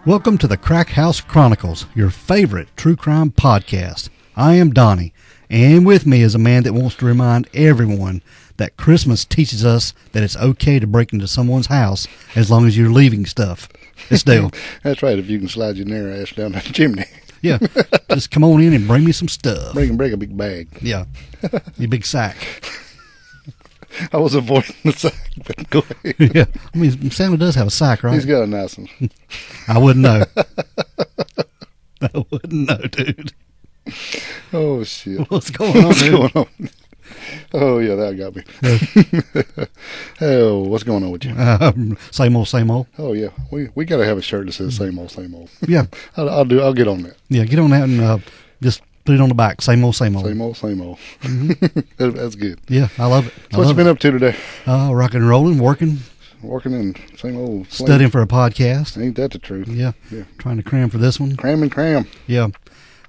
Welcome to the Crack House Chronicles, your favorite true crime podcast. I am Donnie, and with me is a man that wants to remind everyone that Christmas teaches us that it's okay to break into someone's house as long as you're leaving stuff. It's Dale. That's right, if you can slide your narrow ass down that chimney. Yeah, just come on in and bring me some stuff. Bring a big bag. Yeah, your big sack. I was avoiding the sack, but go ahead. Yeah, I mean, Santa does have a sack, right? He's got a nice one. I wouldn't know. I wouldn't know, dude. Oh, shit. What's going on, dude? What's going on? Oh, yeah, that got me. Oh, what's going on with you? Same old, same old. Oh, yeah. We got to have a shirt that says same old, same old. Yeah. I'll get on that. Yeah, get on that and just put it on the back. Same old, same old. Same old, same old. Mm-hmm. That's good. Yeah, I love it. So what you been up to today? Rocking and rolling, working. Working in same old slang. Studying for a podcast. Ain't that the truth? Yeah. Yeah. Trying to cram for this one. Cram. Yeah.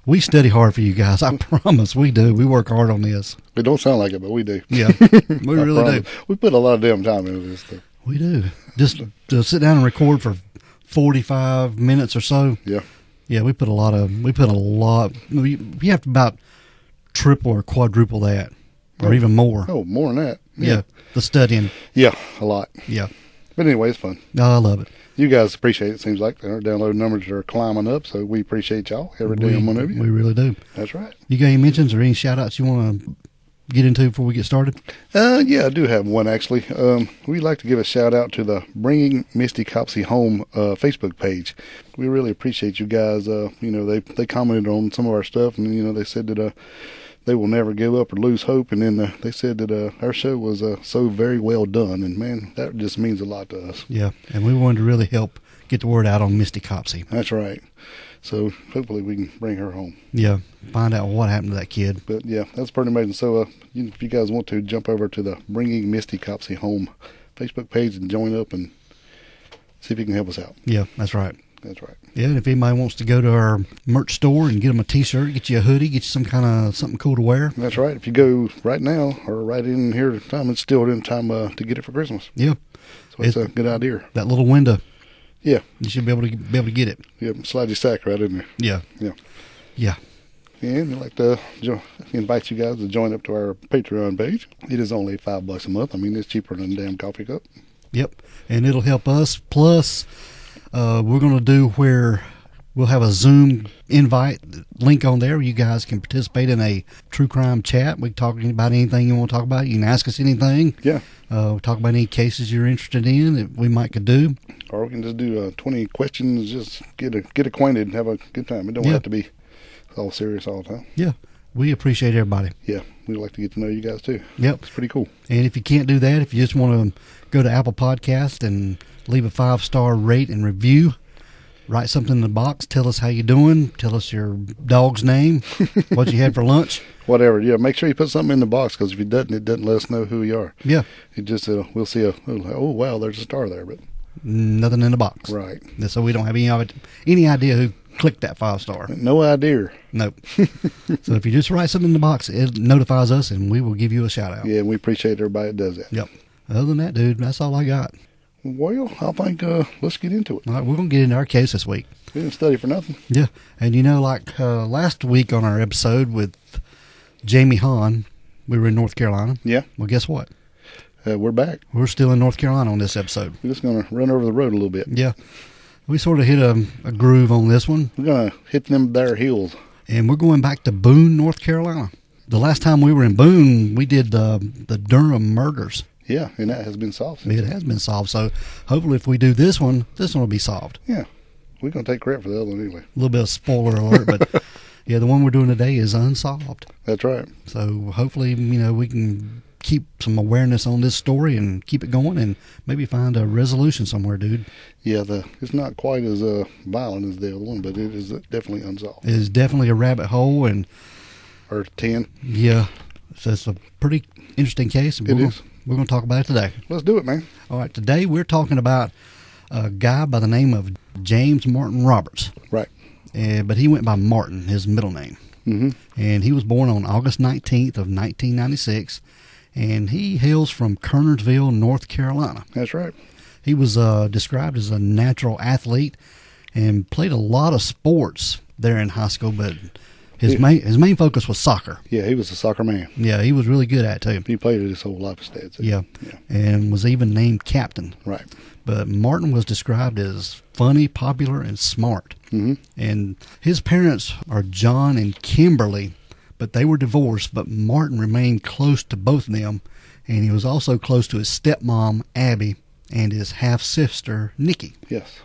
We study hard for you guys. I promise we do. We work hard on this. It don't sound like it, but we do. Yeah. We really do. We put a lot of damn time into this stuff. We do. Just to sit down and record for 45 minutes or so. Yeah. Yeah, we put a lot. You have to about triple or quadruple that, or even more. Oh, more than that. Yeah, the studying. Yeah, a lot. Yeah. But anyway, it's fun. I love it. You guys appreciate it. Seems like our download numbers are climbing up, so we appreciate y'all every damn one of you. We really do. That's right. You got any mentions or any shout-outs you want to get into before we get started? Yeah, I do have one, actually. We'd like to give a shout-out to the Bringing Misty Copsey Home Facebook page. We really appreciate you guys. They commented on some of our stuff, and, they said that they will never give up or lose hope. And then they said that our show was so very well done. And, man, that just means a lot to us. Yeah, and we wanted to really help get the word out on Misty Copsey. That's right. So hopefully we can bring her home. Yeah, find out what happened to that kid. But, yeah, that's pretty amazing. So if you guys want to, jump over to the Bringing Misty Copsey Home Facebook page and join up and see if you can help us out. Yeah, that's right. That's right. Yeah, and if anybody wants to go to our merch store and get them a T-shirt, get you a hoodie, get you some kind of something cool to wear. That's right. If you go right now or right in here at the time, it's still in time to get it for Christmas. Yeah. So it's a good idea. That little window. Yeah. You should be able to get it. Yeah, slide your sack right in there. Yeah. Yeah. Yeah. And I'd like to invite you guys to join up to our Patreon page. It is only $5 a month. I mean, it's cheaper than a damn coffee cup. Yep. And it'll help us. Plus, we're going to do where we'll have a Zoom invite link on there. You guys can participate in a true crime chat. We can talk about anything you want to talk about. You can ask us anything. Yeah. Talk about any cases you're interested in that we might could do. Or we can just do 20 questions, just get acquainted and have a good time. It don't have to be all serious all the time. Yeah. We appreciate everybody. Yeah. We'd like to get to know you guys too. Yep. It's pretty cool. And if you can't do that, if you just want to go to Apple Podcast and leave a 5-star rate and review, write something in the box, tell us how you're doing, tell us your dog's name, what you had for lunch. Whatever, yeah. Make sure you put something in the box, because if it doesn't let us know who you are. Yeah. It just, we'll see oh, wow, there's a star there, but nothing in the box. Right. So we don't have any idea who clicked that 5-star. No idea. Nope. So if you just write something in the box, it notifies us, and we will give you a shout-out. Yeah, we appreciate everybody that does that. Yep. Other than that, dude, that's all I got. Well, I think let's get into it. All right, we're going to get into our case this week. We didn't study for nothing. Yeah. And, like last week on our episode with Jamie Hahn, we were in North Carolina. Yeah. Well, guess what? We're back. We're still in North Carolina on this episode. We're just going to run over the road a little bit. Yeah. We sort of hit a groove on this one. We're going to hit them there hills. And we're going back to Boone, North Carolina. The last time we were in Boone, we did the Durham murders. Yeah, and that has been solved. It has been solved. So hopefully if we do this one will be solved. Yeah. We're going to take credit for the other one anyway. A little bit of spoiler alert, but yeah, the one we're doing today is unsolved. That's right. So hopefully, we can keep some awareness on this story and keep it going and maybe find a resolution somewhere, dude. Yeah, it's not quite as violent as the other one, but it is definitely unsolved. It is definitely a rabbit hole. Or 10. Yeah. So it's a pretty interesting case. And we're going to talk about it today. Let's do it, man. All right. Today we're talking about a guy by the name of James Martin Roberts. Right. But he went by Martin, his middle name. Mm-hmm. And he was born on August 19th of 1996. And he hails from Kernersville, North Carolina. That's right. He was described as a natural athlete, and played a lot of sports there in high school, but his main focus was soccer. Yeah, he was a soccer man. Yeah, he was really good at it, too. He played it his whole life, his dad said. Yeah, and was even named captain. Right. But Martin was described as funny, popular, and smart. Mm-hmm. And his parents are John and Kimberly, but they were divorced, but Martin remained close to both of them, and he was also close to his stepmom, Abby, and his half-sister, Nikki. Yes.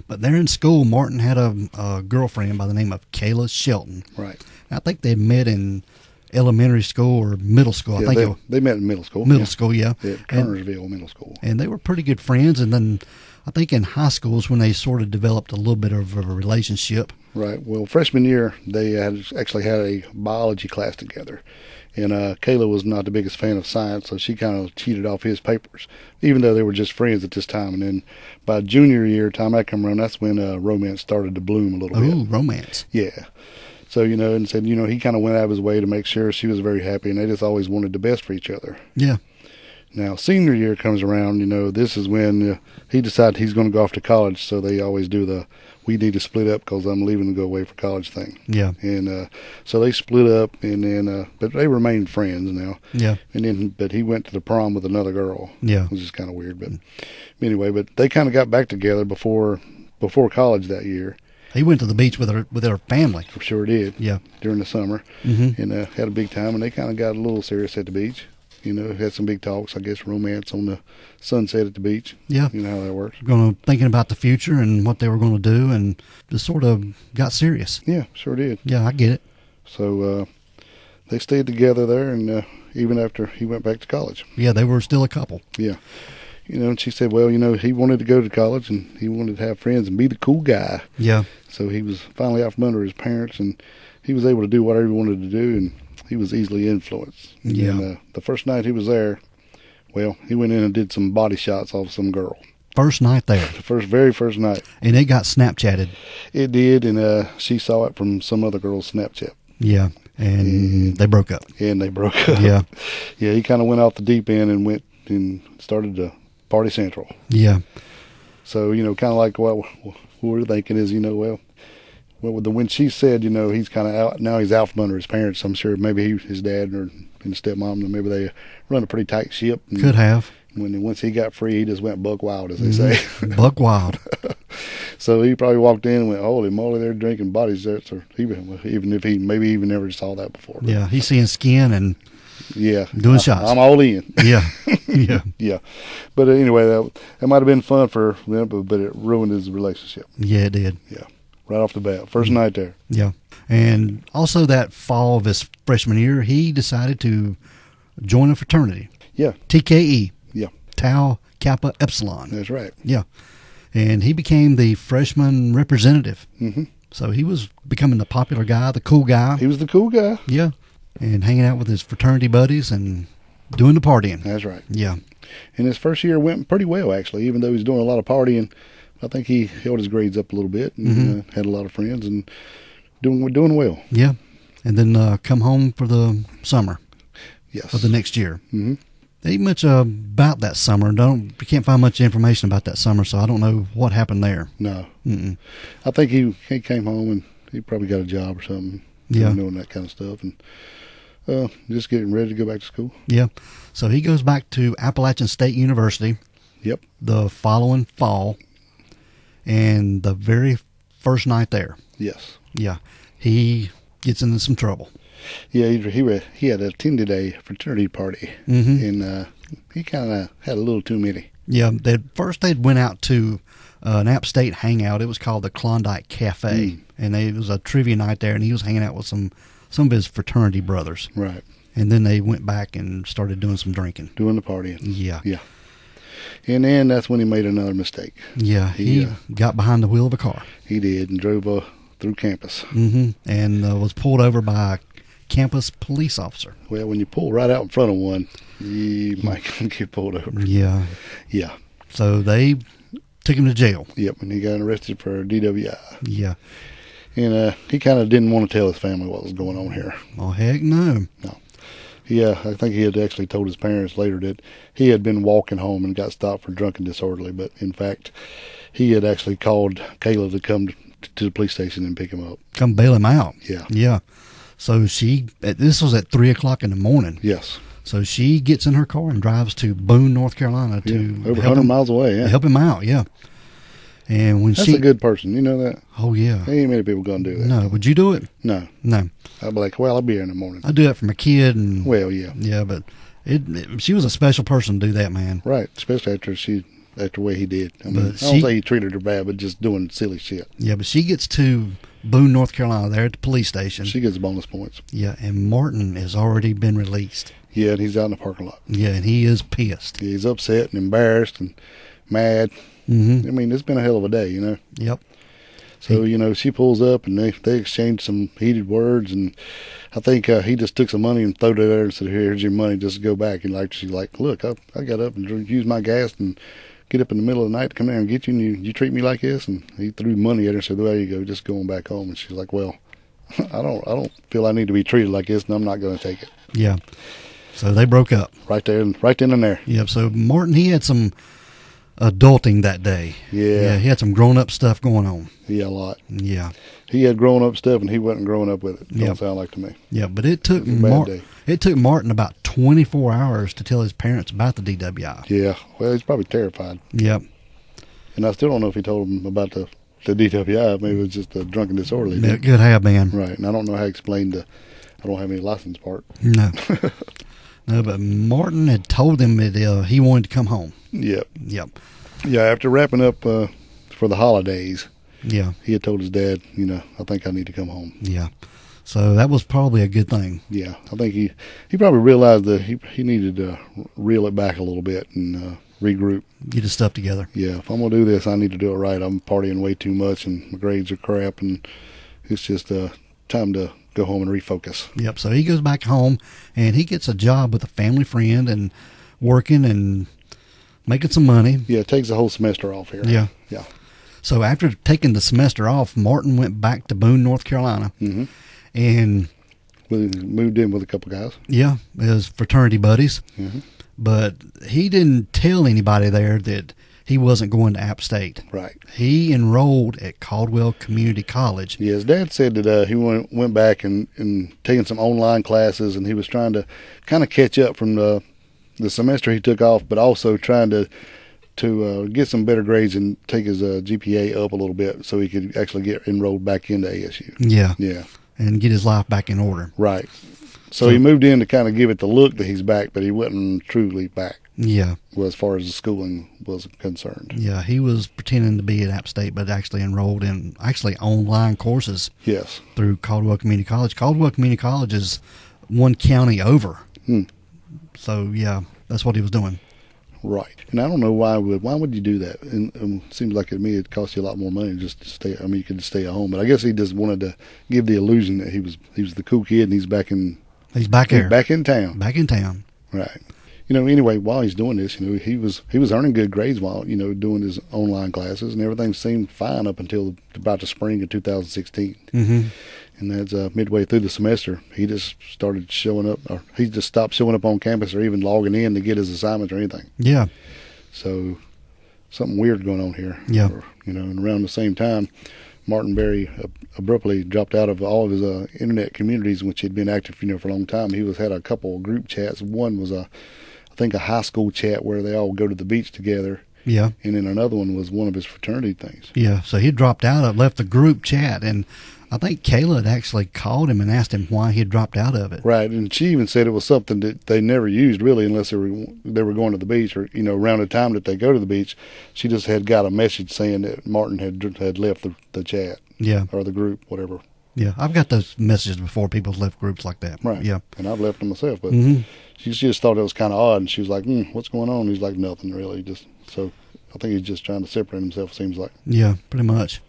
But there in school, Martin had a girlfriend by the name of Kayla Shelton. Right. I think they met in elementary school or middle school. Yeah, I think they met in middle school. Middle school, yeah. At Kernersville Middle School. And they were pretty good friends. And then I think in high school is when they sort of developed a little bit of a relationship. Right. Well, freshman year, they actually had a biology class together. And Kayla was not the biggest fan of science, so she kind of cheated off his papers, even though they were just friends at this time. And then by junior year, time I come around, that's when romance started to bloom a little bit. Ooh, romance. Yeah. So, and said, he kind of went out of his way to make sure she was very happy, and they just always wanted the best for each other. Yeah. Now, senior year comes around, this is when he decided he's going to go off to college, so they always do we need to split up because I'm leaving to go away for college thing. Yeah. And so they split up, and then, but they remained friends now. Yeah. And then, but he went to the prom with another girl. Yeah. Which is kind of weird, but anyway, but they kind of got back together before college that year. He went to the beach with her family. Sure did. Yeah. During the summer. Mm-hmm. And had a big time, and they kind of got a little serious at the beach. Had some big talks, I guess, romance on the sunset at the beach. Yeah. You know how that works. Thinking about the future and what they were going to do, and just sort of got serious. Yeah, sure did. Yeah, I get it. So they stayed together there, and even after he went back to college. Yeah, they were still a couple. Yeah. And she said, well, he wanted to go to college, and he wanted to have friends and be the cool guy. Yeah. So he was finally out from under his parents, and he was able to do whatever he wanted to do, and he was easily influenced. Yeah. And the first night he was there, well, he went in and did some body shots off some girl. First night there. The very first night. And it got Snapchatted. It did, and she saw it from some other girl's Snapchat. Yeah. And they broke up. And they broke up. Yeah. Yeah, he kind of went off the deep end and went and started to party central. Yeah. So, kind of like what we're thinking is, when she said, he's kind of out, now he's out from under his parents, I'm sure maybe his dad or his stepmom, maybe they run a pretty tight ship. Could have. Once he got free, he just went buck wild, as they say. Buck wild. So he probably walked in and went, holy moly, they're drinking body shots, or even if he maybe even never saw that before. Yeah, he's seeing skin and yeah, doing shots. I'm all in. Yeah, yeah. Yeah. But anyway, that might have been fun for them, but it ruined his relationship. Yeah, it did. Yeah, right off the bat. First night there. Yeah. And also that fall of his freshman year, he decided to join a fraternity. Yeah. TKE. Yeah. Tau Kappa Epsilon. That's right. Yeah. And he became the freshman representative. Mm-hmm. So he was becoming the popular guy, the cool guy. He was the cool guy. Yeah. And hanging out with his fraternity buddies and doing the partying. That's right. Yeah. And his first year went pretty well, actually, even though he was doing a lot of partying. I think he held his grades up a little bit and had a lot of friends and doing well. Yeah. And then come home for the summer. Yes. For the next year. Mm-hmm. Ain't much about that summer. You can't find much information about that summer, so I don't know what happened there. No. Mm-mm. I think he came home and he probably got a job or something. Yeah. Doing that kind of stuff and just getting ready to go back to school. Yeah. So he goes back to Appalachian State University. Yep. The following fall. And the very first night there. Yes. Yeah. He gets into some trouble. Yeah, he had attended a fraternity party, and he kind of had a little too many. Yeah, they'd went out to an App State hangout. It was called the Klondike Cafe, and it was a trivia night there, and he was hanging out with some of his fraternity brothers. Right. And then they went back and started doing some drinking. Doing the partying. Yeah. Yeah. And then that's when he made another mistake. Yeah, he got behind the wheel of a car. He did, and drove through campus. And was pulled over by a campus police officer. Well, when you pull right out in front of one, you might get pulled over. Yeah. Yeah. So they took him to jail. Yep, and he got arrested for DWI. Yeah. And he kind of didn't want to tell his family what was going on here. Oh, heck no. No. Yeah, I think he had actually told his parents later that he had been walking home and got stopped for drunk and disorderly, but in fact, he had actually called Kayla to come to the police station and pick him up. Come bail him out. Yeah. Yeah. So this was at 3:00 in the morning. Yes. So she gets in her car and drives to Boone, North Carolina over 100 miles away. Yeah. Help him out. Yeah. And when That's a good person. You know that? Oh, yeah. Ain't many people going to do that. No. Would you do it? No. No. I'd be like, well, I'll be here in the morning. I do that for my kid. And well, yeah. Yeah, but she was a special person to do that, man. Right. Especially after the way he did. I mean, I don't say he treated her bad, but just doing silly shit. Yeah, but she gets to Boone, North Carolina, there at the police station. She gets bonus points. Yeah, and Martin has already been released. Yeah, and he's out in the parking lot. Yeah, and he is pissed. Yeah, he's upset and embarrassed and mad. Mm-hmm. I mean, it's been a hell of a day, you know. Yep. So, you know, she pulls up and they exchange some heated words, and I think he just took some money and threw it at her and said, here's your money, just go back. And she's like, look, I got up and used my gas and get up in the middle of the night to come down and get you, and you treat me like this. And he threw money at her and said, well, there you go, just going back home. And she's like, well, I don't feel I need to be treated like this, and I'm not going to take it. Yeah. So they broke up. Right then and there. Yep. So Martin, he had some adulting that day. Yeah. He had some grown-up stuff going on. Yeah, a lot. Yeah. He had grown-up stuff, and he wasn't growing up with it. Don't sound like to me. Yeah, but it took Martin about 24 hours to tell his parents about the DWI. Yeah. Well, he's probably terrified. Yep. And I still don't know if he told them about the DWI. Maybe it was just a drunken disorderly. It could have been. Right. And I don't know how to explain I don't have any license part. No. No, but Martin had told him that he wanted to come home. Yep. Yep. Yeah, after wrapping up for the holidays, yeah, he had told his dad, I think I need to come home. Yeah. So that was probably a good thing. Yeah. I think he probably realized that he needed to reel it back a little bit and regroup. Get his stuff together. Yeah. If I'm going to do this, I need to do it right. I'm partying way too much and my grades are crap, and it's just time to go home and refocus. Yep. So he goes back home and he gets a job with a family friend and working and making some money. Yeah, it takes the whole semester off here. Yeah. Yeah. So after taking the semester off, Martin went back to Boone, North Carolina. Mm-hmm. And moved in with a couple guys. Yeah, his fraternity buddies. Mm-hmm. But he didn't tell anybody there that he wasn't going to App State. Right. He enrolled at Caldwell Community College. Yeah, his dad said that he went back and taken some online classes, and he was trying to kind of catch up from the semester he took off, but also trying to get some better grades and take his GPA up a little bit so he could actually get enrolled back into ASU. Yeah. Yeah. And get his life back in order. Right. So he moved in to kind of give it the look that he's back, but he wasn't truly back. Yeah. Well, as far as the schooling was concerned. Yeah, he was pretending to be at App State, but actually enrolled in online courses. Yes. Through Caldwell Community College. Caldwell Community College is one county over. So, yeah, that's what he was doing. Right. And I don't know why would you do that? And it seems like to me it cost you a lot more money just to stay. I mean, you could stay at home, but I guess he just wanted to give the illusion that he was the cool kid and he's back here. Back in town. Back in town. Right. Anyway, while he's doing this, he was earning good grades while, doing his online classes, and everything seemed fine up until about the spring of 2016. Mm-hmm. And that's midway through the semester, he just started showing up, or he just stopped showing up on campus or even logging in to get his assignments or anything. Yeah. So something weird going on here. Yeah. And around the same time, Martin very abruptly dropped out of all of his internet communities in which he'd been active, for a long time. He had a couple of group chats. One was I think a high school chat where they all go to the beach together. Yeah. And then another one was one of his fraternity things. Yeah. So he dropped out, left the group chat, and I think Kayla had actually called him and asked him why he had dropped out of it. Right, and she even said it was something that they never used really unless they were going to the beach or around the time that they go to the beach. She just had got a message saying that Martin had left the chat. Yeah. Or the group, whatever. Yeah, I've got those messages before. People left groups like that. Right. Yeah. And I've left them myself, but mm-hmm. she just thought it was kind of odd, and she was like, "What's going on?" He's like, "Nothing really." So I think he's just trying to separate himself. It seems like. Yeah, pretty much.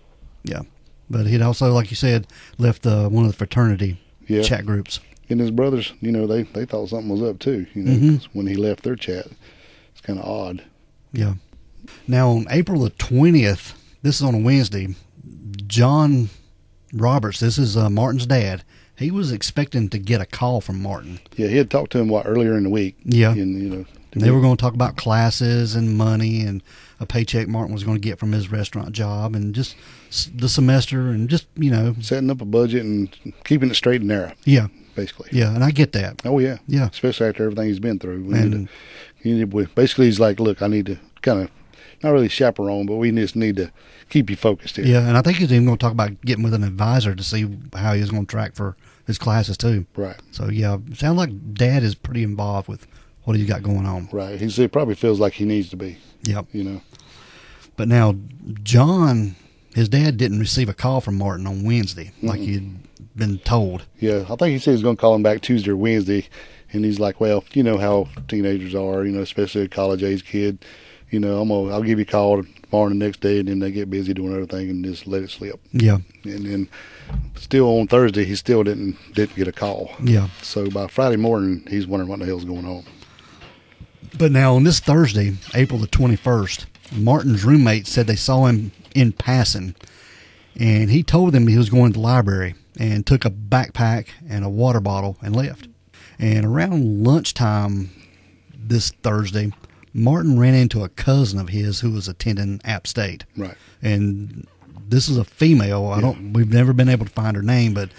Yeah. But he'd also, like you said, left one of the fraternity chat groups. And his brothers, they thought something was up too, mm-hmm. when he left their chat. It's kind of odd. Yeah. Now, on April the 20th, this is on a Wednesday, John Roberts, this is Martin's dad, he was expecting to get a call from Martin. Yeah, he had talked to him, earlier in the week. Yeah. And, They were going to talk about classes and money and a paycheck Martin was going to get from his restaurant job and just the semester and just, setting up a budget and keeping it straight and narrow. Yeah. Basically. Yeah, and I get that. Oh, yeah. Yeah. Especially after everything he's been through. Basically, he's like, look, I need to kind of, not really chaperone, but we just need to keep you focused here. Yeah, and I think he's even going to talk about getting with an advisor to see how he's going to track for his classes, too. Right. So, yeah, sounds like Dad is pretty involved with what he's got going on. Right. He probably feels like he needs to be. Yep. But now, John, his dad didn't receive a call from Martin on Wednesday, like he'd been told. Yeah, I think he said he was going to call him back Tuesday or Wednesday, and he's like, well, you know how teenagers are, especially a college-age kid. I'll give you a call tomorrow and the next day, and then they get busy doing other things and just let it slip. Yeah. And then still on Thursday, he still didn't get a call. Yeah. So by Friday morning, he's wondering what the hell's going on. But now on this Thursday, April the 21st, Martin's roommate said they saw him in passing, and he told them he was going to the library and took a backpack and a water bottle and left. And around lunchtime this Thursday, Martin ran into a cousin of his who was attending App State. Right. And this is a female. We've never been able to find her name, but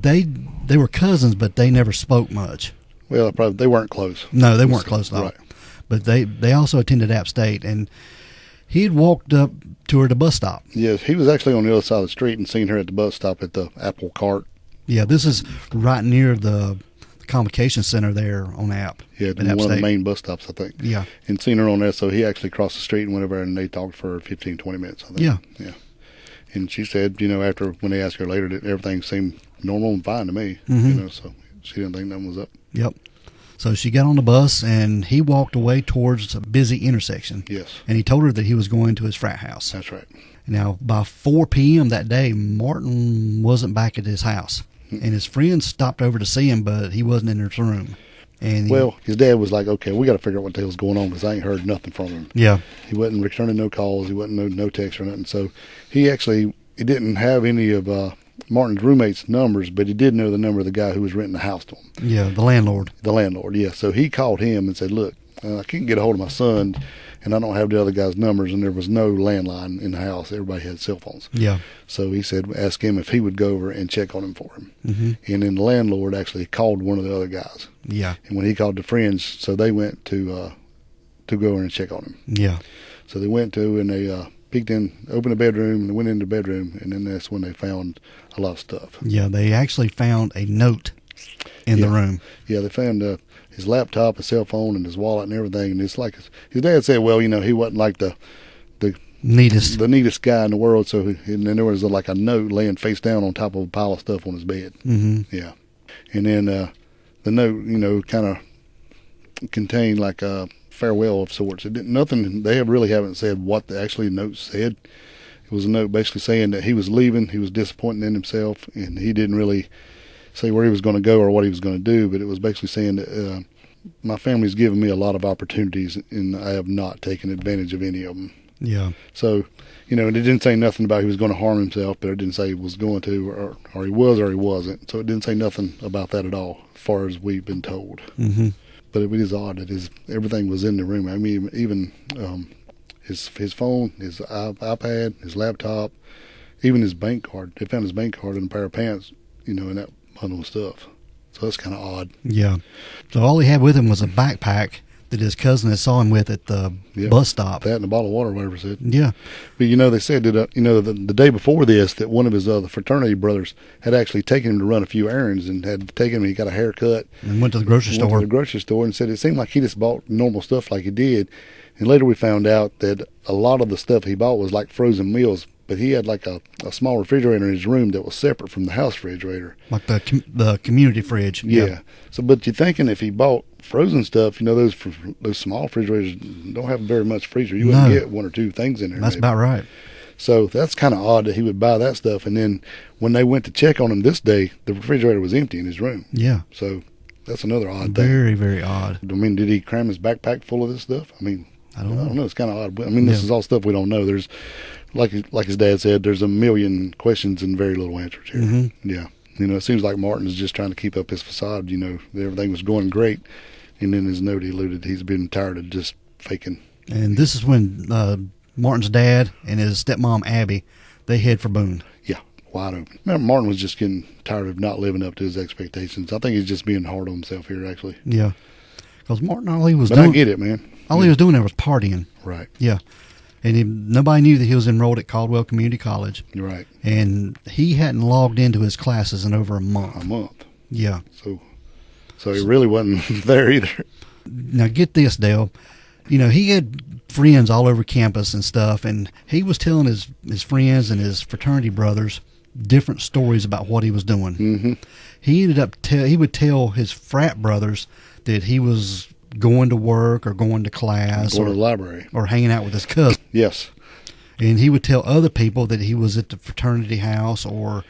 they were cousins, but they never spoke much. Well, probably they weren't close. No, they weren't close at all. Right. But they also attended App State, and he had walked up to her at the bus stop. Yes, he was actually on the other side of the street and seen her at the bus stop at the Appalcart. Yeah, this is right near the Convocation Center there on App. Yeah, one of the main bus stops, I think. Yeah. And seen her on there, so he actually crossed the street and went over and they talked for 15, 20 minutes, I think. Yeah. Yeah. And she said, after when they asked her later, that everything seemed normal and fine to me. So she didn't think nothing was up. Yep. So she got on the bus, and he walked away towards a busy intersection. Yes. And he told her that he was going to his frat house. That's right. Now, by 4 p.m. that day, Martin wasn't back at his house. And his friends stopped over to see him, but he wasn't in his room. And his dad was like, okay, we got to figure out what the hell's going on because I ain't heard nothing from him. Yeah. He wasn't returning no calls. He wasn't no texts or nothing. So he didn't have any of Martin's roommate's numbers, but he did know the number of the guy who was renting the house to him. Yeah, the landlord. The landlord, yeah. So he called him and said, look, I can't get a hold of my son, and I don't have the other guy's numbers, and there was no landline in the house. Everybody had cell phones. Yeah. So he said, ask him if he would go over and check on him for him. Mm-hmm. And then the landlord actually called one of the other guys. Yeah. And when he called the friends, so they went to go over and check on him. Yeah. So they went to, and they peeked in, opened the bedroom, and went in the bedroom, and then that's when they found a lot of stuff. Yeah, they actually found a note in the room. Yeah, they found his laptop, his cell phone, and his wallet and everything. And it's like his dad said, well, he wasn't like the neatest guy in the world. So and then there was like a note laying face down on top of a pile of stuff on his bed. Mm-hmm. Yeah, and then the note, kind of contained like a farewell of sorts. It didn't nothing. They really haven't said what the actually note said. It was a note basically saying that he was leaving. He was disappointed in himself, and he didn't really say where he was going to go or what he was going to do. But it was basically saying that my family's given me a lot of opportunities, and I have not taken advantage of any of them. Yeah. So, and it didn't say nothing about he was going to harm himself, but it didn't say he was going to, or he was, or he wasn't. So it didn't say nothing about that at all, as far as we've been told. Mm-hmm. But it is odd that everything was in the room. I mean, even his phone, his iPad, his laptop, even his bank card. They found his bank card in a pair of pants, in that bundle of stuff. So that's kind of odd. Yeah. So all he had with him was a backpack that his cousin had saw him with at the bus stop. That and a bottle of water, whatever it said. Yeah. But, they said that, the day before this, that one of his other fraternity brothers had actually taken him to run a few errands and had taken him, he got a haircut. And went to the grocery store. Went to the grocery store and said it seemed like he just bought normal stuff like he did. And later we found out that a lot of the stuff he bought was like frozen meals, but he had like a small refrigerator in his room that was separate from the house refrigerator. Like the community fridge. Yeah. So, but you're thinking if he bought frozen stuff, those small refrigerators don't have very much freezer. You wouldn't get one or two things in there. That's about right. So that's kind of odd that he would buy that stuff. And then when they went to check on him this day, the refrigerator was empty in his room. Yeah. So that's another odd thing. Very, very odd. I mean, did he cram his backpack full of this stuff? I mean, I don't know. It's kind of odd. I mean, this is all stuff we don't know. There's, like his dad said, there's a million questions and very little answers here. Mm-hmm. Yeah. It seems like Martin is just trying to keep up his facade. Everything was going great. And in his note, he alluded he's been tired of just faking. And this is when Martin's dad and his stepmom, Abby, they head for Boone. Yeah, wide open. Remember, Martin was just getting tired of not living up to his expectations. I think he's just being hard on himself here, actually. Yeah. Because Martin, all he was But doing... I get it, man. All he was doing there was partying. Right. Yeah. And nobody knew that he was enrolled at Caldwell Community College. Right. And he hadn't logged into his classes in over a month. A month. Yeah. So he really wasn't there either. Now, get this, Dale. You know, he had friends all over campus and stuff, and he was telling his friends and his fraternity brothers different stories about what he was doing. Mm-hmm. He ended up he would tell his frat brothers that he was going to work or going to class Going to the library. or hanging out with his cousin. Yes. And he would tell other people that he was at the fraternity house or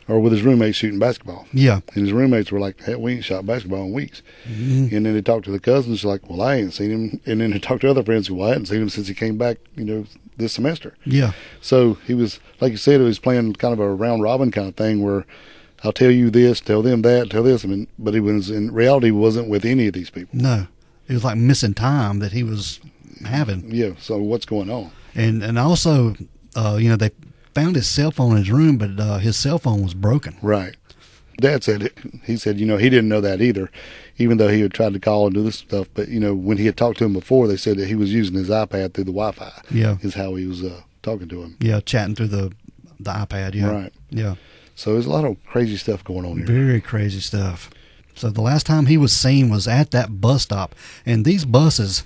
with his roommates shooting basketball. Yeah. And his roommates were like, hey, we ain't shot basketball in weeks. Mm-hmm. And then they talked to the cousins, like, well, I ain't seen him. And then they talked to other friends, well, I hadn't seen him since he came back, this semester. Yeah. So he was, like you said, he was playing kind of a round robin kind of thing where I'll tell you this, tell them that, tell this. But he was, in reality, wasn't with any of these people. No. It was like missing time that he was having. Yeah. So what's going on? And also, they found his cell phone in his room, but his cell phone was broken. Right. Dad said it. He said, he didn't know that either, even though he had tried to call and do this stuff. But, when he had talked to him before, they said that he was using his iPad through the Wi-Fi. Yeah. Is how he was talking to him. Yeah, chatting through the iPad. Yeah. Right. Yeah. So there's a lot of crazy stuff going on here. Very crazy stuff. So the last time he was seen was at that bus stop. And these buses,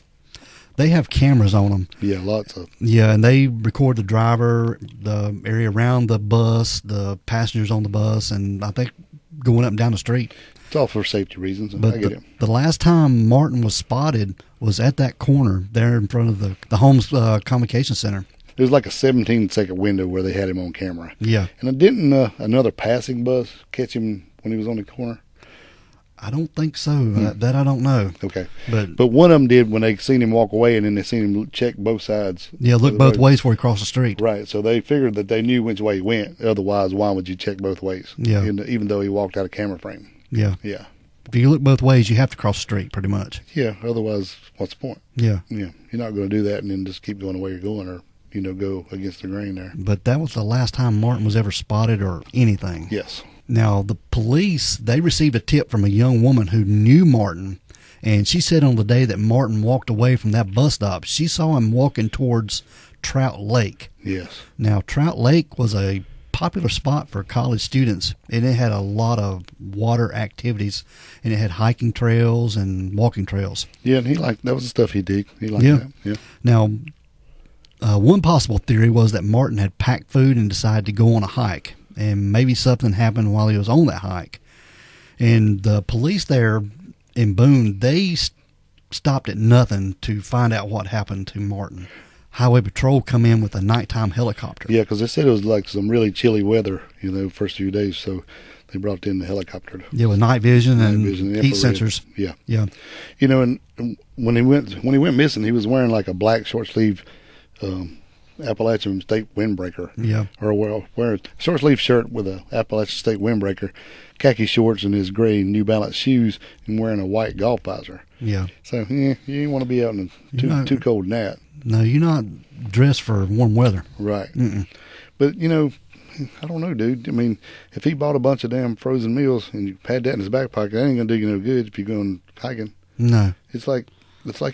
they have cameras on them. Yeah, lots of. Yeah, and they record the driver, the area around the bus, the passengers on the bus, and I think going up and down the street. It's all for safety reasons. But I get it. The last time Martin was spotted was at that corner there in front of the Holmes Convocation Center. It was like a 17-second window where they had him on camera. Yeah. And didn't another passing bus catch him when he was on the corner? I don't think so. That I don't know. Okay. But one of them did when they seen him walk away, and then they seen him check both sides. Yeah, look both ways before he crossed the street. Right. So they figured that they knew which way he went. Otherwise, why would you check both ways? Yeah. Even though he walked out of camera frame. Yeah. Yeah. If you look both ways, you have to cross the street, pretty much. Yeah. Otherwise, what's the point? Yeah. Yeah. You're not going to do that and then just keep going the way you're going, or go against the grain there. But that was the last time Martin was ever spotted or anything. Yes. Now, the police, they received a tip from a young woman who knew Martin, and she said on the day that Martin walked away from that bus stop, she saw him walking towards Trout Lake. Yes. Now, Trout Lake was a popular spot for college students, and it had a lot of water activities, and it had hiking trails and walking trails. Yeah, and that was the stuff he did. He liked Yeah. that. Yeah. Now, one possible theory was that Martin had packed food and decided to go on a hike, and maybe something happened while he was on that hike. And the police there in Boone, they stopped at nothing to find out what happened to Martin. Highway Patrol come in with a nighttime helicopter. Yeah, because they said it was like some really chilly weather, first few days, so they brought in the helicopter. Yeah, with night vision and heat infrared. sensors. Yeah. Yeah. And when he went missing, he was wearing like a black short sleeve Appalachian State windbreaker. Yeah. Or wearing a short sleeve shirt with a Appalachian State windbreaker, khaki shorts and his gray New Balance shoes, and wearing a white golf visor. Yeah. So you didn't want to be out in too cold in that. No, you're not dressed for warm weather. Right. Mm-mm. But I don't know, dude. I mean, if he bought a bunch of damn frozen meals and you had that in his back pocket, that ain't gonna do you no good if you're going hiking. No. It's like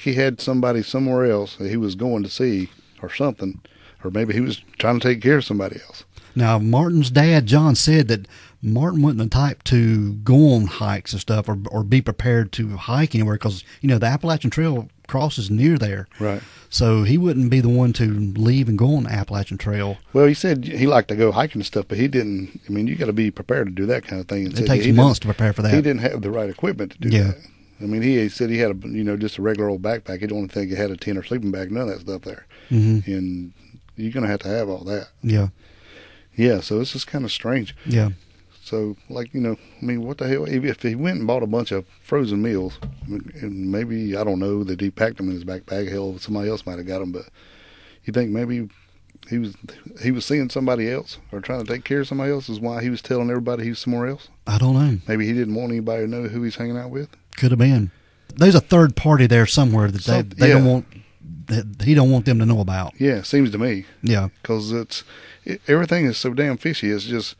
he had somebody somewhere else that he was going to see or something, or maybe he was trying to take care of somebody else. Now, Martin's dad, John, said that Martin wasn't the type to go on hikes and stuff or be prepared to hike anywhere because, the Appalachian Trail crosses near there. Right. So he wouldn't be the one to leave and go on the Appalachian Trail. Well, he said he liked to go hiking and stuff, but he didn't. I mean, you got to be prepared to do that kind of thing. It takes months to prepare for that. He didn't have the right equipment to do that. I mean, he said he had just a regular old backpack. He don't think he had a tent or sleeping bag, none of that stuff there. Mm-hmm. And you're going to have all that. Yeah. Yeah, so it's just kind of strange. Yeah. So, what the hell? If he went and bought a bunch of frozen meals, and maybe, I don't know, that he packed them in his backpack, hell, somebody else might have got them, but you think maybe he was seeing somebody else or trying to take care of somebody else is why he was telling everybody he was somewhere else? I don't know. Maybe he didn't want anybody to know who he's hanging out with? Could have been. there's a third party there somewhere that they don't want. That he don't want them to know about. Yeah, it seems to me. Yeah, because everything is so damn fishy. This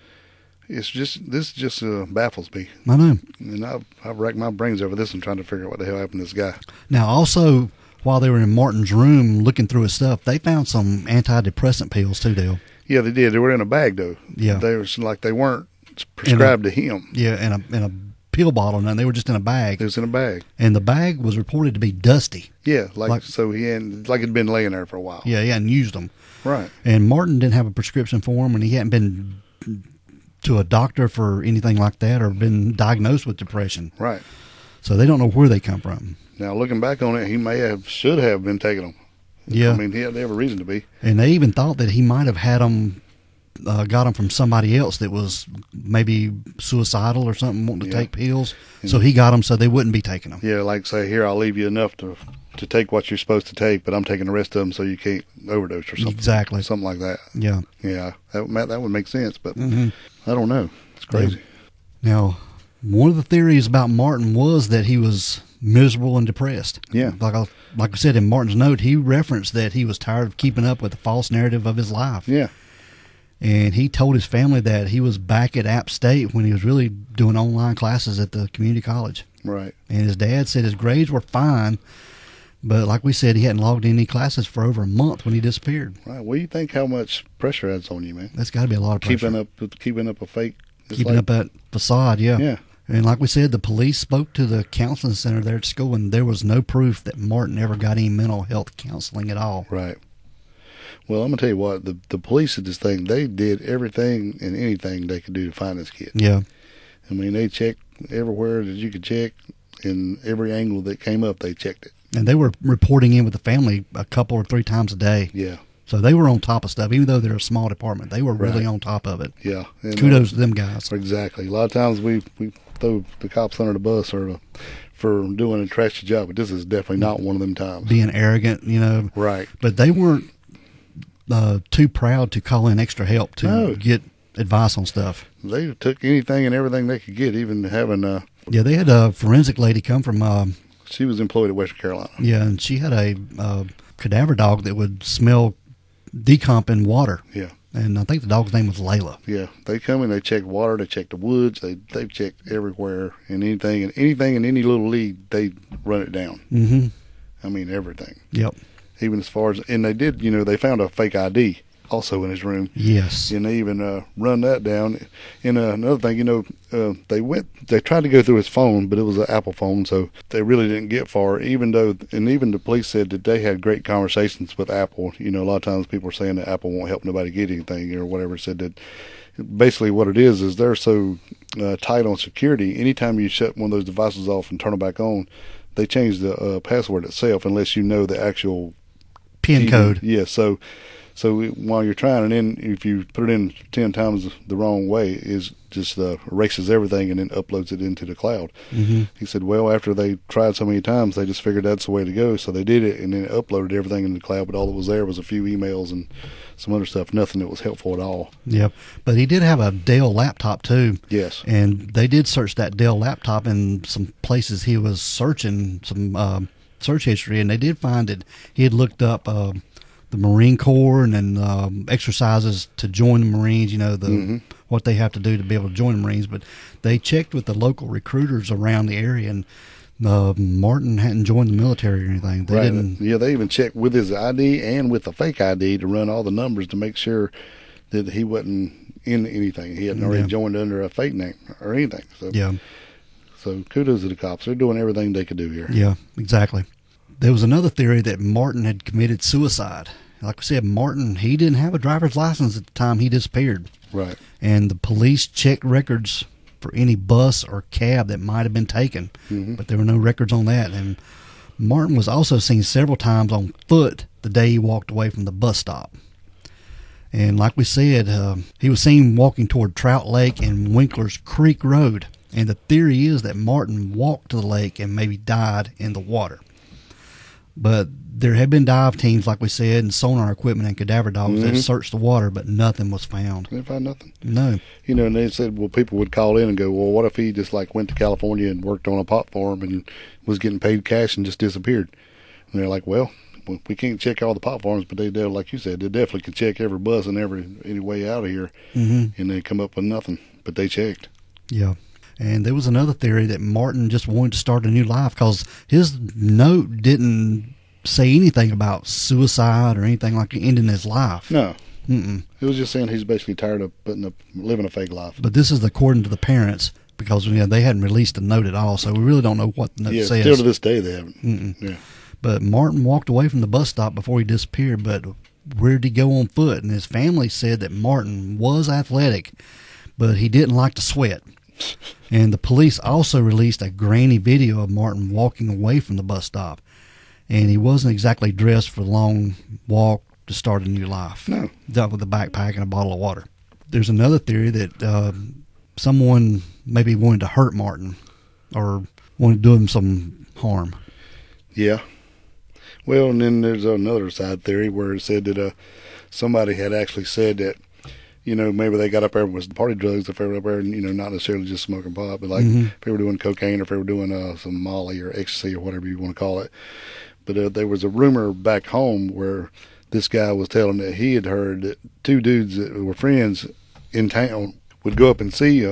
just baffles me. I know. And I've racked my brains over this and trying to figure out what the hell happened to this guy. Now, also, while they were in Martin's room looking through his stuff, they found some antidepressant pills too, Dale. Yeah, they did. They were in a bag though. Yeah, they weren't prescribed to him. Yeah, in a pill bottle, and they were just in a bag. It was in a bag, and the bag was reported to be dusty. Yeah, so it'd been laying there for a while. Yeah, he hadn't used them. Right. And Martin didn't have a prescription for them, and he hadn't been to a doctor for anything like that or been diagnosed with depression. Right. So they don't know where they come from. Now, looking back on it, he should have been taking them. Yeah. I mean, he had every reason to be. And they even thought that he might have had them, got them from somebody else that was maybe suicidal or something, wanting to take pills. So he got them so they wouldn't be taking them. Yeah, like say, here, I'll leave you enough to take what you're supposed to take, but I'm taking the rest of them so you can't overdose or something. Exactly. Something like that. Yeah. Yeah, that would make sense, but I don't know. It's crazy. Yeah. Now, one of the theories about Martin was that he was miserable and depressed. Yeah. Like I said in Martin's note, he referenced that he was tired of keeping up with the false narrative of his life. Yeah. And he told his family that he was back at App State when he was really doing online classes at the community college. Right. And his dad said his grades were fine, but like we said, he hadn't logged any classes for over a month when he disappeared. Right. What do you think how much pressure that's on you, man? That's got to be a lot of pressure. Keeping up a fake. Keeping up that facade, yeah. Yeah. And like we said, the police spoke to the counseling center there at school, and there was no proof that Martin ever got any mental health counseling at all. Right. Well, I'm going to tell you what, the police at this thing, they did everything and anything they could do to find this kid. Yeah. I mean, they checked everywhere that you could check, and every angle that came up, they checked it. And they were reporting in with the family a couple or three times a day. Yeah. So they were on top of stuff, even though they're a small department. They were really on top of it. Yeah. And, kudos to them guys. Exactly. A lot of times we throw the cops under the bus for doing a trashy job, but this is definitely not one of them times. Being arrogant, you know. Right. But they weren't too proud to call in extra help to get advice on stuff. They took anything and everything they could get, even having yeah, they had a forensic lady come from she was employed at Western Carolina. Yeah, and she had a cadaver dog that would smell decomp in water. Yeah. And I think the dog's name was Layla. Yeah, they come and they check water, they check the woods, they've checked everywhere and anything in any little lead, they run it down. Mm-hmm. I mean, everything. Yep. Even as far as, and they did, they found a fake ID also in his room. Yes. And they even run that down. And another thing, they tried to go through his phone, but it was an Apple phone, so they really didn't get far. Even the police said that they had great conversations with Apple. A lot of times people are saying that Apple won't help nobody get anything or whatever. Said that basically what it is they're so tight on security. Anytime you shut one of those devices off and turn them back on, they change the password itself unless you know the actual PIN code. Yeah, so while you're trying it in, if you put it in 10 times the wrong way, it just erases everything and then uploads it into the cloud. Mm-hmm. He said, well, after they tried so many times, they just figured that's the way to go. So they did it and then uploaded everything into the cloud, but all that was there was a few emails and some other stuff, nothing that was helpful at all. Yep. But he did have a Dell laptop too. Yes. And they did search that Dell laptop in some places he was searching, some search history, and they did find that he had looked up the Marine Corps and then exercises to join the Marines, what they have to do to be able to join the Marines. But they checked with the local recruiters around the area, and Martin hadn't joined the military or anything. They didn't. Yeah, they even checked with his ID and with the fake ID to run all the numbers to make sure that he wasn't in anything. He hadn't already joined under a fake name or anything. So kudos to the cops. They're doing everything they could do here. Yeah, exactly. There was another theory that Martin had committed suicide. Like I said, Martin, he didn't have a driver's license at the time he disappeared. Right. And the police checked records for any bus or cab that might have been taken, but there were no records on that. And Martin was also seen several times on foot the day he walked away from the bus stop. And like we said, he was seen walking toward Trout Lake and Winkler's Creek Road. And the theory is that Martin walked to the lake and maybe died in the water. But there had been dive teams, like we said, and sonar equipment and cadaver dogs that searched the water, but nothing was found. They didn't find nothing. No. You know, and they said, well, people would call in and go, well, what if he just like went to California and worked on a pot farm and was getting paid cash and just disappeared? And they're like, well, we can't check all the pot farms, but they do, like you said, they definitely could check every bus and any way out of here, and they come up with nothing. But they checked. Yeah. And there was another theory that Martin just wanted to start a new life because his note didn't say anything about suicide or anything like ending his life. No. It was just saying he's basically tired of living a fake life. But this is according to the parents because they hadn't released the note at all, so we really don't know what the note says. Still to this day they haven't. Yeah. But Martin walked away from the bus stop before he disappeared, but where did he go on foot? And his family said that Martin was athletic, but he didn't like to sweat. And the police also released a grainy video of Martin walking away from the bus stop. And he wasn't exactly dressed for the long walk to start a new life. No. With a backpack and a bottle of water. There's another theory that someone maybe wanted to hurt Martin or wanted to do him some harm. Yeah. Well, and then there's another side theory where it said that somebody had actually said that, maybe they got up there with party drugs if they were up there, and, not necessarily just smoking pot, but like if they were doing cocaine or if they were doing some Molly or ecstasy or whatever you want to call it. But there was a rumor back home where this guy was telling that he had heard that two dudes that were friends in town would go up and see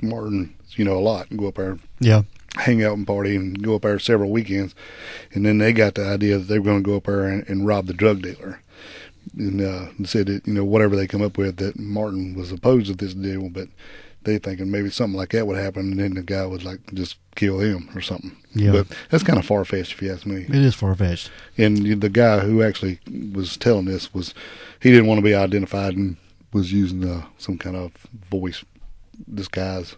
Martin, a lot and go up there. Yeah. Hang out and party and go up there several weekends. And then they got the idea that they were going to go up there and rob the drug dealer. And said that, whatever they come up with, that Martin was opposed to this deal, but they thinking maybe something like that would happen, and then the guy would like just kill him or something. Yeah. But that's kind of far-fetched if you ask me. It is far-fetched. And the guy who actually was telling this he didn't want to be identified and was using some kind of voice disguise,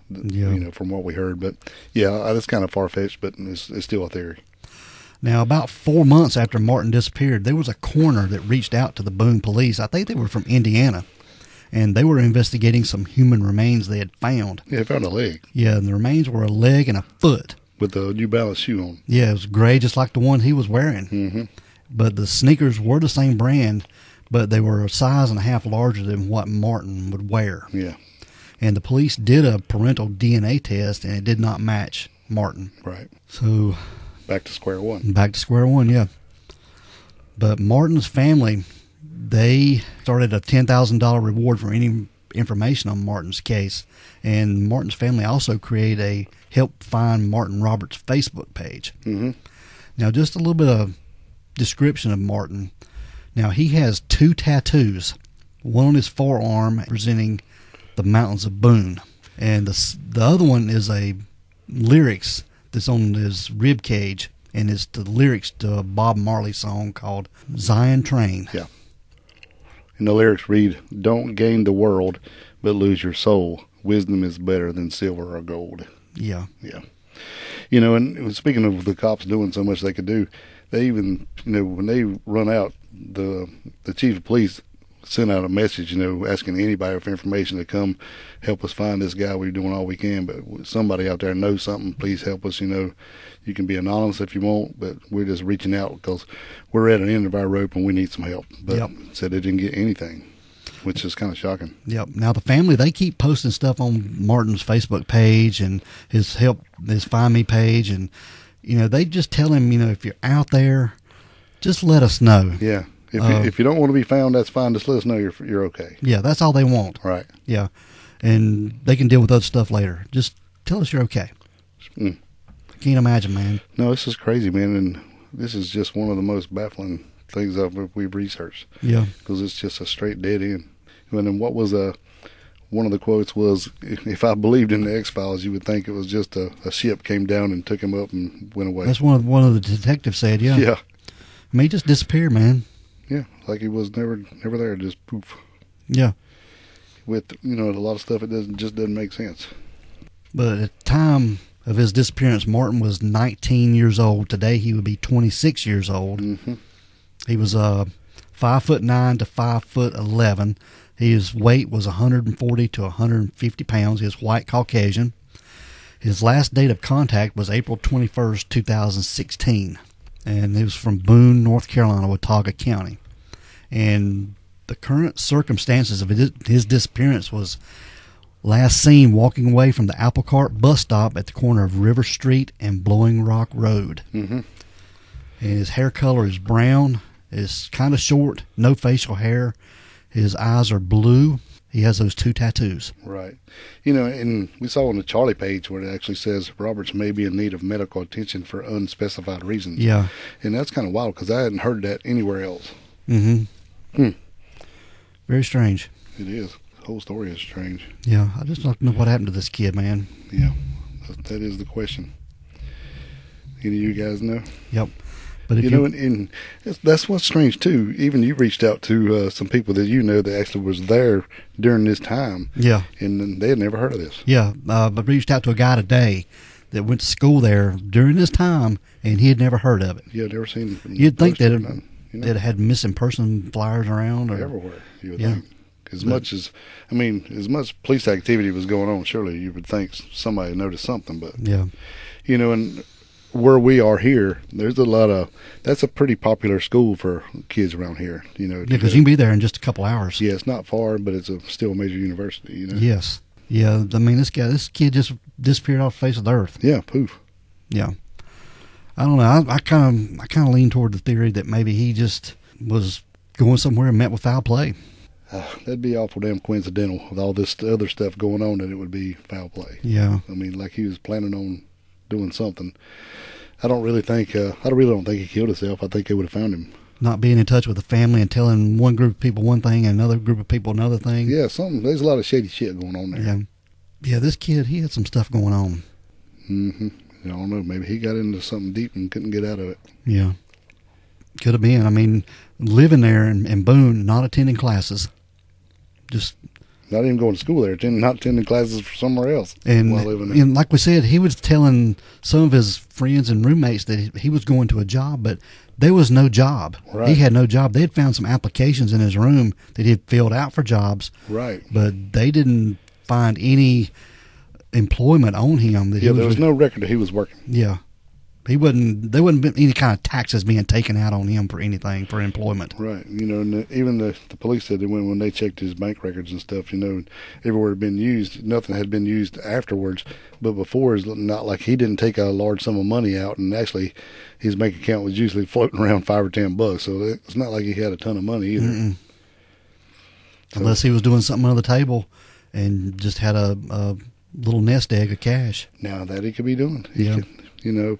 from what we heard. But yeah, that's kind of far-fetched, but it's still a theory. Now, about 4 months after Martin disappeared, there was a coroner that reached out to the Boone police. I think they were from Indiana, and they were investigating some human remains they had found. Yeah, they found a leg. Yeah, and the remains were a leg and a foot. With a New Balance shoe on. Yeah, it was gray, just like the one he was wearing. Mm-hmm. But the sneakers were the same brand, but they were a size and a half larger than what Martin would wear. Yeah. And the police did a parental DNA test, and it did not match Martin. Right. So... Back to square one. Back to square one, yeah. But Martin's family, they started a $10,000 reward for any information on Martin's case. And Martin's family also created a Help Find Martin Roberts Facebook page. Mm-hmm. Now, just a little bit of description of Martin. Now, he has 2 tattoos, one on his forearm representing the mountains of Boone. And the other one is a lyrics that's on his rib cage, and it's the lyrics to a Bob Marley song called Zion Train. Yeah. And the lyrics read, "Don't gain the world, but lose your soul. Wisdom is better than silver or gold." Yeah. Yeah. And speaking of the cops doing so much they could do, they even, when they run out, the chief of police sent out a message, asking anybody for information to come help us find this guy. We're doing all we can, but somebody out there knows something, please help us. You can be anonymous if you want, but we're just reaching out because we're at an end of our rope and we need some help. But said they didn't get anything, which is kind of shocking. Yep. Now the family, they keep posting stuff on Martin's Facebook page and his Find Me page, and they just tell him, if you're out there, just let us know. Yeah. If you don't want to be found, that's fine. Just let us know you're okay. Yeah, that's all they want. Right. Yeah, and they can deal with other stuff later. Just tell us you're okay. I can't imagine, man. No, this is crazy, man, and this is just one of the most baffling things we've researched. Yeah. Because it's just a straight dead end. And then what was one of the quotes was, "If I believed in the X-Files, you would think it was just a ship came down and took him up and went away." That's one of the detectives said. Yeah. Yeah. I mean, he just disappeared, man. Yeah, like he was never there, just poof. Yeah. With, a lot of stuff, it just doesn't make sense. But at the time of his disappearance, Martin was 19 years old. Today he would be 26 years old. Mm-hmm. He was 5'9" to 5'11". His weight was 140 to 150 pounds. He was white Caucasian. His last date of contact was April 21st, 2016. and he was from Boone, North Carolina, Watauga County. And the current circumstances of his disappearance was last seen walking away from the Appalcart bus stop at the corner of River Street and Blowing Rock Road. Mm-hmm. And his hair color is brown, is kind of short, no facial hair. His eyes are blue. He has those 2 tattoos. Right. And we saw on the Charlie page where it actually says Roberts may be in need of medical attention for unspecified reasons. Yeah. And that's kind of wild because I hadn't heard that anywhere else. Mm-hmm. Very strange. It is. The whole story is strange. Yeah, I just don't know what happened to this kid, man. Yeah, that is the question. Any of you guys know? Yep. But if and that's what's strange too. Even you reached out to some people that that actually was there during this time. Yeah. And they had never heard of this. Yeah, but reached out to a guy today that went to school there during this time, and he had never heard of it. Yeah, never seen it. You'd think that it had missing person flyers around. Or everywhere, you would think. As much police activity was going on, surely you would think somebody noticed something. But, yeah. And where we are here, there's a lot of, that's a pretty popular school for kids around here, Yeah, because you can be there in just a couple hours. Yeah, it's not far, but it's still a major university, Yes. Yeah, I mean, this kid just disappeared off the face of the earth. Yeah, poof. Yeah. I don't know. I kind of lean toward the theory that maybe he just was going somewhere and met with foul play. That'd be awful damn coincidental with all this other stuff going on that it would be foul play. Yeah. I mean, like he was planning on doing something. I really don't think he killed himself. I think they would have found him. Not being in touch with the family and telling one group of people one thing and another group of people another thing. Yeah, there's a lot of shady shit going on there. Yeah. Yeah, this kid, he had some stuff going on. Mm-hmm. I don't know. Maybe he got into something deep and couldn't get out of it. Yeah. Could have been. I mean, living there in Boone, not attending classes. Just not even going to school there, not attending classes somewhere else and, while living there. And like we said, he was telling some of his friends and roommates that he was going to a job, but there was no job. Right. He had no job. They had found some applications in his room that he had filled out for jobs. Right. But they didn't find any employment on him. There was no record that he was working. Yeah. There wouldn't been any kind of taxes being taken out on him for anything, for employment. Right. And even the police said that when they checked his bank records and stuff, everywhere it had been used, nothing had been used afterwards. But before, it's not like he didn't take a large sum of money out, and actually his bank account was usually floating around $5 or $10. So it's not like he had a ton of money either. So, unless he was doing something under the table and just had a little nest egg of cash. Now that he could be doing. Yeah. I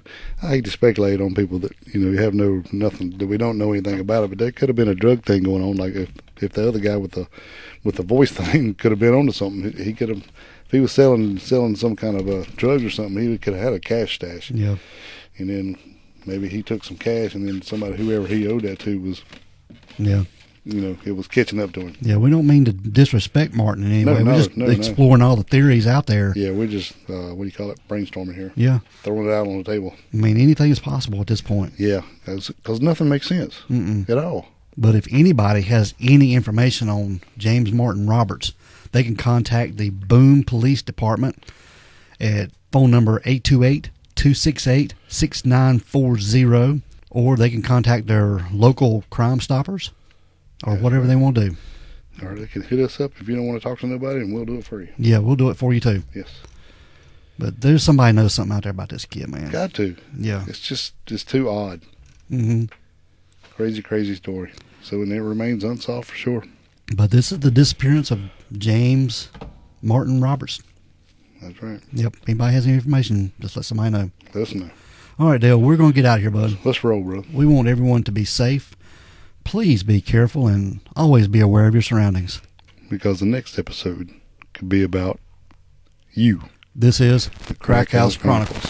hate to speculate on people that, you have nothing, that we don't know anything about it, but there could have been a drug thing going on. Like if the other guy with the voice thing could have been onto something, he could have, if he was selling some kind of drugs or something, he could have had a cash stash. Yeah. And then maybe he took some cash, and then whoever he owed that to was, yeah, it was catching up to him. Yeah, we don't mean to disrespect Martin in any way. We're just exploring all the theories out there. Yeah, we're just, brainstorming here. Yeah. Throwing it out on the table. I mean, anything is possible at this point. Yeah, because nothing makes sense at all. But if anybody has any information on James Martin Roberts, they can contact the Boone Police Department at phone number 828-268-6940, or they can contact their local Crime Stoppers, or whatever they want to do. Or they can hit us up if you don't want to talk to nobody, and we'll do it for you. Yeah, we'll do it for you too. Yes. But there's somebody knows something out there about this kid, man. Got to. Yeah. It's too odd. Mm-hmm. Crazy story. So, and it remains unsolved for sure. But this is the disappearance of James Martin Roberts. That's right. Yep. If anybody has any information, just let somebody know. Let us know. All right, Dale, we're going to get out of here, bud. Let's roll, bro. We want everyone to be safe. Please be careful and always be aware of your surroundings. Because the next episode could be about you. This is the Crack House Chronicles.